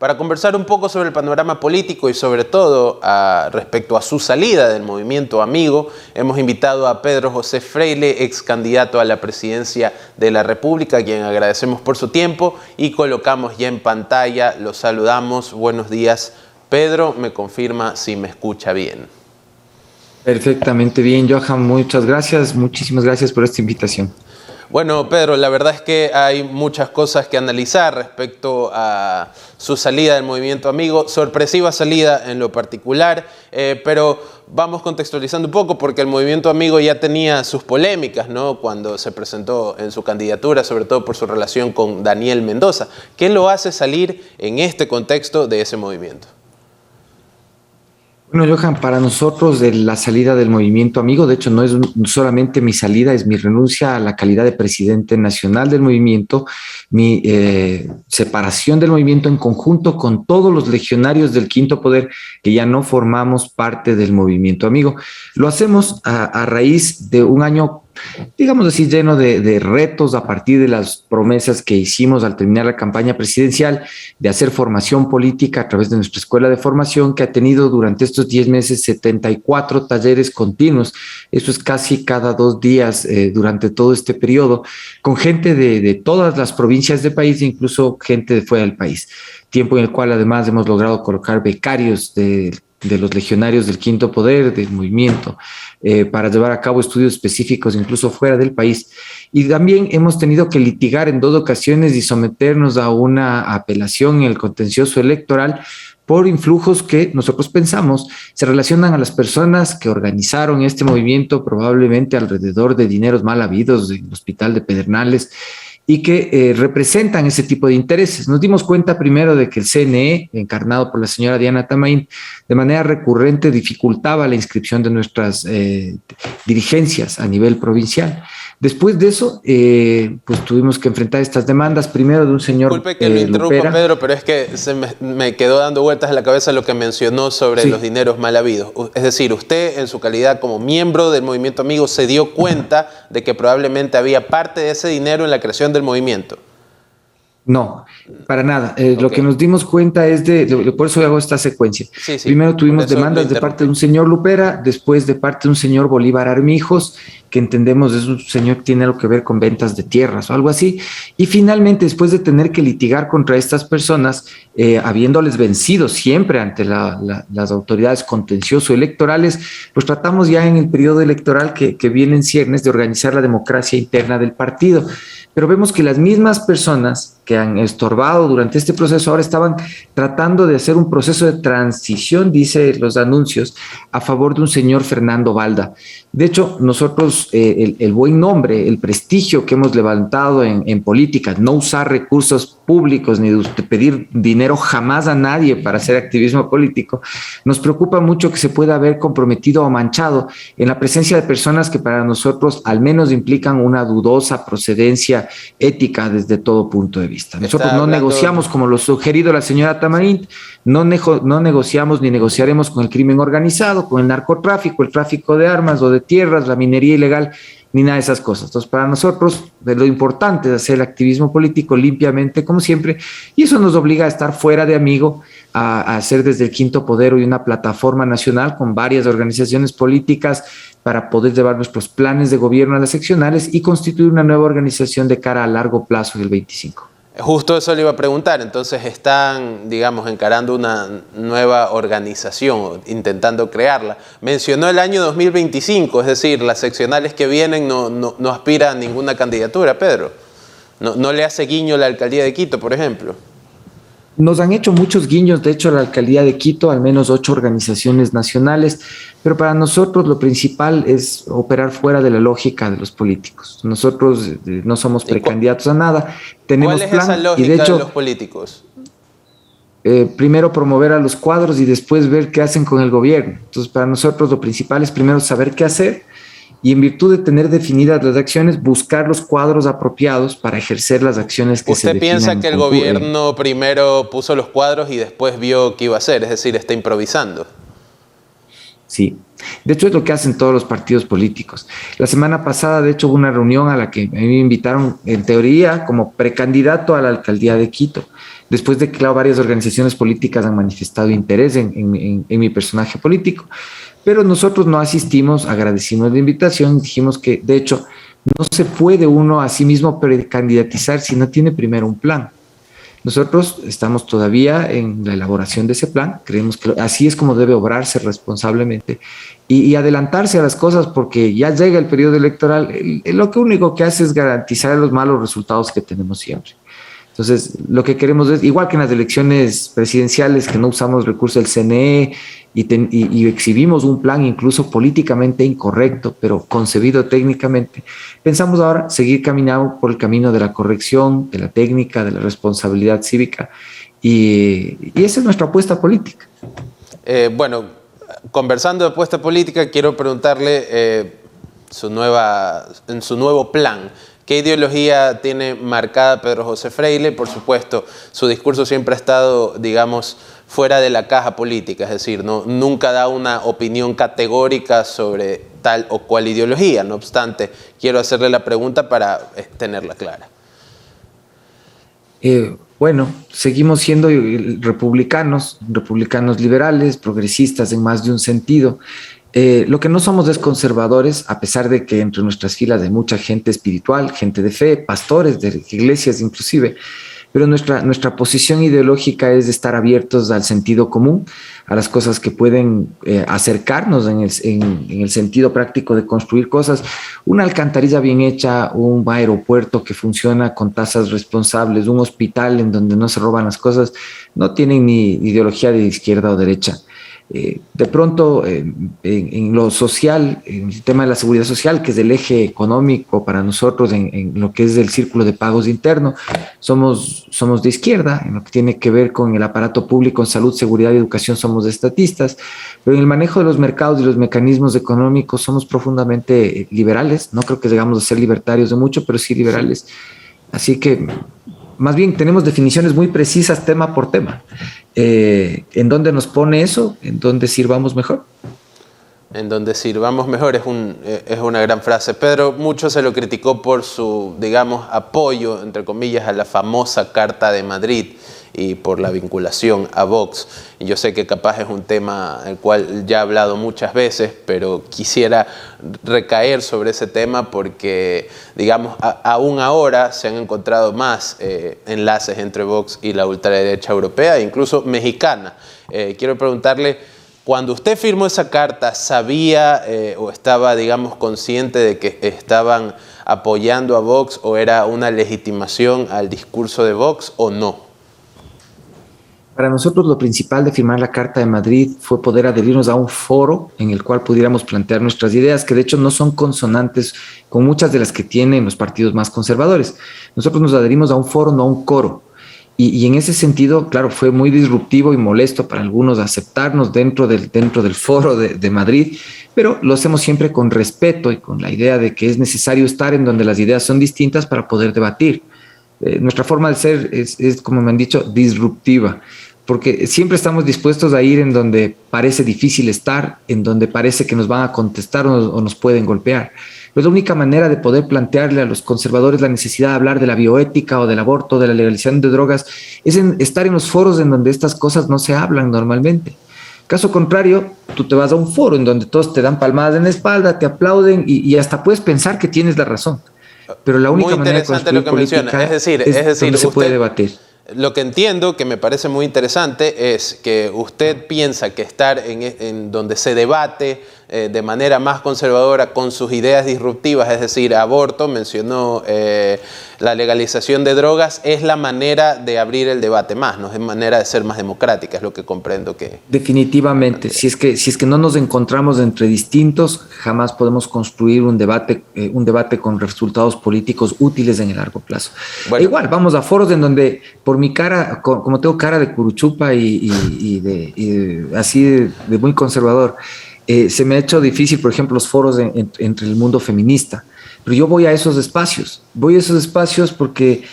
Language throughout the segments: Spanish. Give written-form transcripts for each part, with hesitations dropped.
para conversar un poco sobre el panorama político y sobre todo respecto a su salida del movimiento Amigo. Hemos invitado a Pedro José Freile, ex candidato a la presidencia de la República, a quien agradecemos por su tiempo y colocamos ya en pantalla. Lo saludamos. Buenos días, Pedro. Me confirma si me escucha bien. Perfectamente bien, Johan. Muchas gracias. Muchísimas gracias por esta invitación. Bueno, Pedro, la verdad es que hay muchas cosas que analizar respecto a su salida del movimiento Amigo, sorpresiva salida en lo particular, pero vamos contextualizando un poco porque el movimiento Amigo ya tenía sus polémicas, ¿no?, cuando se presentó en su candidatura, sobre todo por su relación con Daniel Mendoza. ¿Qué lo hace salir en este contexto de ese movimiento? Bueno, Johan, para nosotros de la salida del movimiento Amigo, de hecho no es solamente mi salida, es mi renuncia a la calidad de presidente nacional del movimiento, mi separación del movimiento en conjunto con todos los legionarios del Quinto Poder que ya no formamos parte del movimiento Amigo. Lo hacemos a raíz de un año, digamos así, lleno de retos a partir de las promesas que hicimos al terminar la campaña presidencial de hacer formación política a través de nuestra escuela de formación, que ha tenido durante estos 10 meses 74 talleres continuos. Eso es casi cada 2 días durante todo este periodo, con gente de todas las provincias del país, incluso gente de fuera del país. Tiempo en el cual además hemos logrado colocar becarios de los legionarios del Quinto Poder, del movimiento, para llevar a cabo estudios específicos incluso fuera del país. Y también hemos tenido que litigar en 2 ocasiones y someternos a una apelación en el contencioso electoral por influjos que nosotros pensamos se relacionan a las personas que organizaron este movimiento, probablemente alrededor de dineros mal habidos en el Hospital de Pedernales, y que representan ese tipo de intereses. Nos dimos cuenta primero de que el CNE, encarnado por la señora Diana Tamain, de manera recurrente dificultaba la inscripción de nuestras dirigencias a nivel provincial. Después de eso, pues tuvimos que enfrentar estas demandas, primero de un señor Disculpe que lo interrumpa, Lupera. Pedro, pero es que me quedó dando vueltas en la cabeza lo que mencionó sobre los dineros mal habidos. Es decir, usted en su calidad como miembro del movimiento Amigo se dio cuenta de que probablemente había parte de ese dinero en la creación del movimiento. No, para nada. Lo que nos dimos cuenta es por eso hago esta secuencia. Sí, Primero tuvimos demandas de parte de un señor Lupera, después de parte de un señor Bolívar Armijos, que entendemos es un señor que tiene algo que ver con ventas de tierras o algo así, y finalmente después de tener que litigar contra estas personas, habiéndoles vencido siempre ante las autoridades contencioso-electorales, pues tratamos ya en el periodo electoral que viene en ciernes de organizar la democracia interna del partido. Pero vemos que las mismas personas que han estorbado durante este proceso ahora estaban tratando de hacer un proceso de transición, dice los anuncios, a favor de un señor Fernando Balda. De hecho, nosotros, el buen nombre, el prestigio que hemos levantado en política, no usar recursos públicos ni de pedir dinero jamás a nadie para hacer activismo político, nos preocupa mucho que se pueda haber comprometido o manchado en la presencia de personas que para nosotros al menos implican una dudosa procedencia ética desde todo punto de vista. Nosotros no negociamos, como lo sugerido la señora Tamarín, no negociamos ni negociaremos con el crimen organizado, con el narcotráfico, el tráfico de armas o de tierras, la minería ilegal, ni nada de esas cosas. Entonces, para nosotros, lo importante es hacer el activismo político limpiamente, como siempre, y eso nos obliga a estar fuera de Amigo, a hacer desde el Quinto Poder hoy una plataforma nacional con varias organizaciones políticas para poder llevar nuestros planes de gobierno a las seccionales y constituir una nueva organización de cara a largo plazo en el 25. Justo eso le iba a preguntar. Entonces están, digamos, encarando una nueva organización, intentando crearla. Mencionó el año 2025, es decir, las seccionales que vienen no aspiran a ninguna candidatura, Pedro. No le hace guiño la alcaldía de Quito, por ejemplo. Nos han hecho muchos guiños, de hecho, a la alcaldía de Quito, al menos 8 organizaciones nacionales, pero para nosotros lo principal es operar fuera de la lógica de los políticos. Nosotros no somos precandidatos a nada, tenemos plan. ¿Cuál es esa lógica y de hecho, de los políticos? Primero promover a los cuadros y después ver qué hacen con el gobierno. Entonces, para nosotros lo principal es primero saber qué hacer y en virtud de tener definidas las acciones, buscar los cuadros apropiados para ejercer las acciones que se definan. ¿Usted piensa que el gobierno primero puso los cuadros y después vio qué iba a hacer? Es decir, está improvisando. sí. De hecho, es lo que hacen todos los partidos políticos. La semana pasada, de hecho, hubo una reunión a la que a mí me invitaron, en teoría, como precandidato a la alcaldía de Quito, después de que, claro, varias organizaciones políticas han manifestado interés en mi personaje político. Pero nosotros no asistimos, agradecimos la invitación, dijimos que, de hecho, no se puede uno a sí mismo precandidatizar si no tiene primero un plan. Nosotros estamos todavía en la elaboración de ese plan, creemos que así es como debe obrarse responsablemente y adelantarse a las cosas porque ya llega el periodo electoral, lo que único que hace es garantizar los malos resultados que tenemos siempre. Entonces, lo que queremos es, igual que en las elecciones presidenciales, que no usamos recursos del CNE y exhibimos un plan incluso políticamente incorrecto, pero concebido técnicamente, pensamos ahora seguir caminando por el camino de la corrección, de la técnica, de la responsabilidad cívica, y esa es nuestra apuesta política. Bueno, conversando de apuesta política, quiero preguntarle en su nuevo plan. ¿Qué ideología tiene marcada Pedro José Freile? Por supuesto, su discurso siempre ha estado, digamos, fuera de la caja política, es decir, nunca da una opinión categórica sobre tal o cual ideología. No obstante, quiero hacerle la pregunta para tenerla clara. Bueno, seguimos siendo republicanos liberales, progresistas en más de un sentido. Lo que no somos es conservadores, a pesar de que entre nuestras filas hay mucha gente espiritual, gente de fe, pastores de iglesias inclusive, pero nuestra posición ideológica es de estar abiertos al sentido común, a las cosas que pueden acercarnos en el sentido práctico de construir cosas. Una alcantarilla bien hecha, un aeropuerto que funciona con tasas responsables, un hospital en donde no se roban las cosas, no tienen ni ideología de izquierda o derecha. De pronto, en lo social, en el tema de la seguridad social, que es el eje económico para nosotros, en lo que es el círculo de pagos interno, somos de izquierda. En lo que tiene que ver con el aparato público en salud, seguridad y educación, somos estatistas, pero en el manejo de los mercados y los mecanismos económicos somos profundamente liberales. No creo que llegamos a ser libertarios de mucho, pero sí liberales. Así que más bien tenemos definiciones muy precisas tema por tema. ¿En dónde nos pone eso? ¿En dónde sirvamos mejor? En donde sirvamos mejor es una gran frase. Pedro, mucho se lo criticó por su, digamos, apoyo, entre comillas, a la famosa Carta de Madrid y por la vinculación a Vox. Y yo sé que capaz es un tema el cual ya he hablado muchas veces, pero quisiera recaer sobre ese tema porque, digamos, aún ahora se han encontrado más enlaces entre Vox y la ultraderecha europea, incluso mexicana. Quiero preguntarle, cuando usted firmó esa carta, ¿sabía o estaba, digamos, consciente de que estaban apoyando a Vox o era una legitimación al discurso de Vox o no? Para nosotros lo principal de firmar la Carta de Madrid fue poder adherirnos a un foro en el cual pudiéramos plantear nuestras ideas, que de hecho no son consonantes con muchas de las que tienen los partidos más conservadores. Nosotros nos adherimos a un foro, no a un coro. Y en ese sentido, claro, fue muy disruptivo y molesto para algunos aceptarnos dentro del foro de Madrid, pero lo hacemos siempre con respeto y con la idea de que es necesario estar en donde las ideas son distintas para poder debatir. Nuestra forma de ser es, como me han dicho, disruptiva, porque siempre estamos dispuestos a ir en donde parece difícil estar, en donde parece que nos van a contestar o nos pueden golpear. Pero la única manera de poder plantearle a los conservadores la necesidad de hablar de la bioética o del aborto, de la legalización de drogas, es estar en los foros en donde estas cosas no se hablan normalmente. Caso contrario, tú te vas a un foro en donde todos te dan palmadas en la espalda, te aplauden y hasta puedes pensar que tienes la razón. Pero la única manera de construir lo que menciona. Es decir, donde se puede debatir. Lo que entiendo, que me parece muy interesante, es que usted piensa que estar en donde se debate de manera más conservadora con sus ideas disruptivas, es decir, aborto, mencionó la legalización de drogas, es la manera de abrir el debate más, no es manera de ser más democrática, es lo que comprendo que... Definitivamente, si es que no nos encontramos entre distintos, jamás podemos construir un debate con resultados políticos útiles en el largo plazo. Bueno, igual, vamos a foros en donde por mi cara, como tengo cara de curuchupa y así de muy conservador, se me ha hecho difícil, por ejemplo, los foros entre el mundo feminista. Pero yo voy a esos espacios porque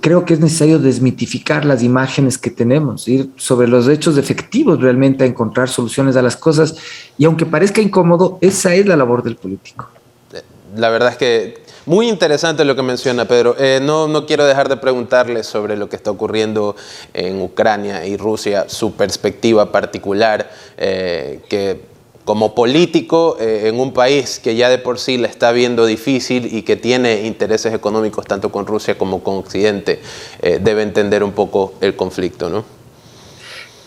creo que es necesario desmitificar las imágenes que tenemos, ir sobre los hechos efectivos realmente a encontrar soluciones a las cosas, y aunque parezca incómodo, esa es la labor del político. La verdad es que muy interesante lo que menciona Pedro. No quiero dejar de preguntarle sobre lo que está ocurriendo en Ucrania y Rusia, su perspectiva particular, que como político en un país que ya de por sí la está viendo difícil y que tiene intereses económicos tanto con Rusia como con Occidente, debe entender un poco el conflicto, ¿no?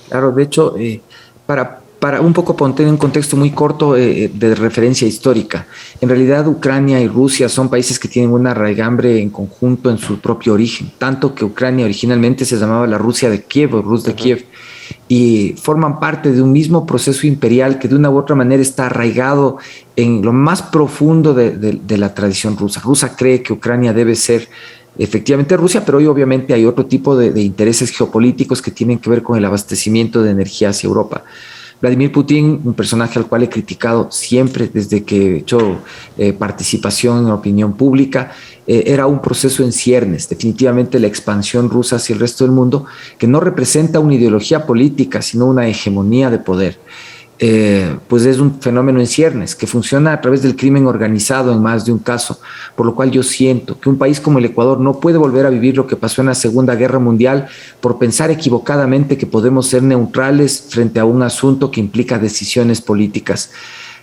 Claro, de hecho, para un poco poner en un contexto muy corto de referencia histórica, en realidad Ucrania y Rusia son países que tienen una raigambre en conjunto en su propio origen, tanto que Ucrania originalmente se llamaba la Rusia de Kiev o Rus de Kiev, y forman parte de un mismo proceso imperial que de una u otra manera está arraigado en lo más profundo de la tradición rusa. Rusia cree que Ucrania debe ser efectivamente Rusia, pero hoy obviamente hay otro tipo de intereses geopolíticos que tienen que ver con el abastecimiento de energía hacia Europa. Vladimir Putin, un personaje al cual he criticado siempre desde que he hecho participación en la opinión pública, era un proceso en ciernes. Definitivamente la expansión rusa hacia el resto del mundo, que no representa una ideología política, sino una hegemonía de poder. Pues es un fenómeno en ciernes que funciona a través del crimen organizado en más de un caso, por lo cual yo siento que un país como el Ecuador no puede volver a vivir lo que pasó en la Segunda Guerra Mundial por pensar equivocadamente que podemos ser neutrales frente a un asunto que implica decisiones políticas.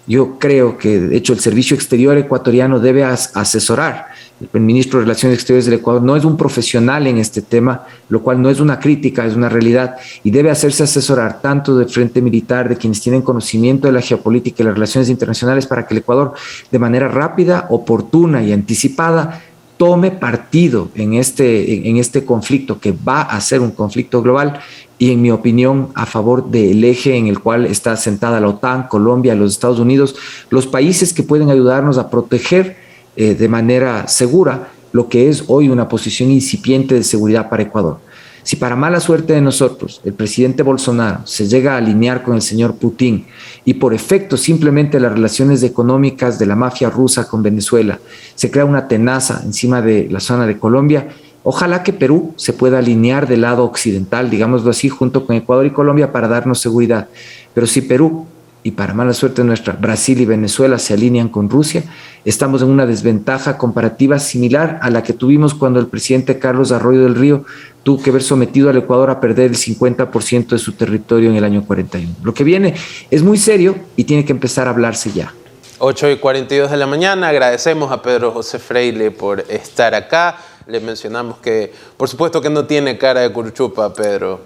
Yo creo que, de hecho, el Servicio Exterior ecuatoriano debe asesorar. El ministro de Relaciones Exteriores del Ecuador no es un profesional en este tema, lo cual no es una crítica, es una realidad, y debe hacerse asesorar tanto del frente militar, de quienes tienen conocimiento de la geopolítica y las relaciones internacionales, para que el Ecuador, de manera rápida, oportuna y anticipada, tome partido en este conflicto que va a ser un conflicto global y, en mi opinión, a favor del eje en el cual está asentada la OTAN, Colombia, los Estados Unidos, los países que pueden ayudarnos a proteger de manera segura lo que es hoy una posición incipiente de seguridad para Ecuador. Si para mala suerte de nosotros el presidente Bolsonaro se llega a alinear con el señor Putin y por efecto simplemente las relaciones económicas de la mafia rusa con Venezuela se crea una tenaza encima de la zona de Colombia, ojalá que Perú se pueda alinear del lado occidental, digámoslo así, junto con Ecuador y Colombia para darnos seguridad. Pero si Perú, y para mala suerte nuestra, Brasil y Venezuela se alinean con Rusia, estamos en una desventaja comparativa similar a la que tuvimos cuando el presidente Carlos Arroyo del Río tuvo que ver sometido al Ecuador a perder el 50% de su territorio en el año 41. Lo que viene es muy serio y tiene que empezar a hablarse ya. 8:42 de la mañana, agradecemos a Pedro José Freile por estar acá. Le mencionamos que, por supuesto que no tiene cara de curchupa, Pedro.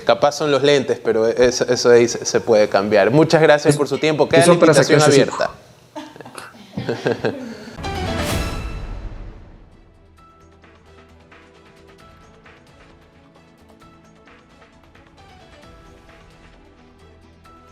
Capaz son los lentes, pero eso ahí se puede cambiar. Muchas gracias por su tiempo. Queda la invitación abierta.